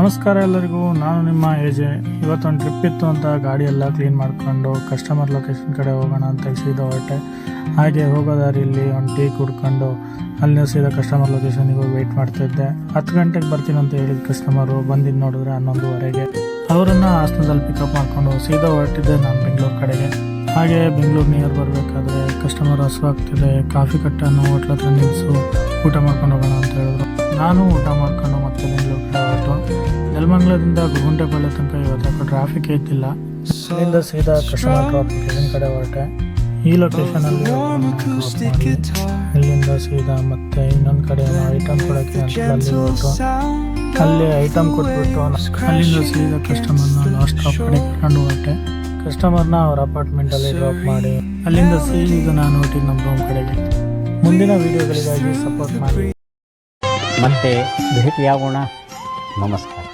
ನಮಸ್ಕಾರ ಎಲ್ಲರಿಗೂ, ನಾನು ನಿಮ್ಮ ಎಜೆ. ಇವತ್ತೊಂದು ಟ್ರಿಪ್ ಇತ್ತು ಅಂತ ಗಾಡಿ ಎಲ್ಲ ಕ್ಲೀನ್ ಮಾಡ್ಕೊಂಡು ಕಸ್ಟಮರ್ ಲೊಕೇಶನ್ ಕಡೆ ಹೋಗೋಣ ಅಂತ ಸೀದಾ ಹೊರಟೆ. ಹಾಗೆ ಹೋಗೋ ದಾರಿಯಲ್ಲಿ ಒಂದು ಟೀ ಕುಡ್ಕೊಂಡು ಅಲ್ಲಿ ಸೀದಾ ಕಸ್ಟಮರ್ ಲೊಕೇಶನ್ಗೆ ಹೋಗಿ ವೆಯ್ಟ್ ಮಾಡ್ತಿದ್ದೆ. 10 ಗಂಟೆಗೆ ಬರ್ತೀನಿ ಅಂತ ಹೇಳಿದ ಕಸ್ಟಮರು ಬಂದಿದ್ದು ನೋಡಿದ್ರೆ 11:15. ಅವರನ್ನು ಹಾಸನದಲ್ಲಿ ಪಿಕಪ್ ಮಾಡಿಕೊಂಡು ಸೀದಾ ಹೊರಟಿದ್ದೆ ನಾನು ಬೆಂಗಳೂರು ಕಡೆಗೆ. ಹಾಗೆ ಬೆಂಗಳೂರು ನಿಯರ್ ಬರಬೇಕಾದ್ರೆ ಕಸ್ಟಮರ್ ಹಸುವಾಗ್ತಿದೆ, ಕಾಫಿ ಕಟ್ಟನ್ನು ಹೋಟ್ಲ ಹತ್ರ ನಿಲ್ಲಿಸು, ಊಟ ಮಾಡ್ಕೊಂಡು ಹೋಗೋಣ ಅಂತ ಹೇಳಿದ್ರು. ನಾನು ಊಟ ಮಾಡ್ಕೊಂಡು ಮತ್ತೆ ಬೆಂಗಳೂರು ಕಡೆ ಹೊರಟು. ನೆಲಮಂಗಲದಿಂದ ಗುರುಗುಂಟೆಪಾಳ್ಯ ತನಕ ಇವತ್ತು ಟ್ರಾಫಿಕ್ ಇದ್ದಿಲ್ಲ. ಅಲ್ಲಿಂದ ಸೀದಾ ಕಸ್ಟಮರ್ ಡ್ರಾಪ್ ಲೊಕೇಶನ್ ಕಡೆ ಹೊರಟೆ. ಈ ಲೊಕೇಶನಲ್ಲಿ ಇಲ್ಲಿಂದ ಸೀದಾ ಮತ್ತೆ ಇನ್ನೊಂದು ಕಡೆ ಐಟಮ್ ಕೊಡೋಕ್ಕೆ ಅಂತ ಅಲ್ಲಿ ಹೊರಟು. ಅಲ್ಲಿ ಐಟಮ್ ಕೊಟ್ಬಿಟ್ಟು ಅಲ್ಲಿಂದ ಸೀದಾ ಕಸ್ಟಮರ್ನ ಲಾಸ್ಟ್ ಡ್ರಾಪ್ ಕಡೆ ಕರ್ಕೊಂಡು ಹೊರಟೆ. ಕಸ್ಟಮರ್ನ ಅವ್ರ ಅಪಾರ್ಟ್ಮೆಂಟಲ್ಲಿ ಡ್ರಾಪ್ ಮಾಡಿ ಅಲ್ಲಿಂದ ಸೀದಾ ನಾನು ಹೊರಟಿದ್ದು ನಮ್ಮ ರೂಮ್ ಕಡೆಗೆ. ಮುಂದಿನ ವಿಡಿಯೋಗಳಿಗಾಗಿ ಸಪೋರ್ಟ್ ಮಾಡಿ. ಮತ್ತೆ ಭೇಟಿಯಾಗೋಣ. ನಮಸ್ಕಾರ.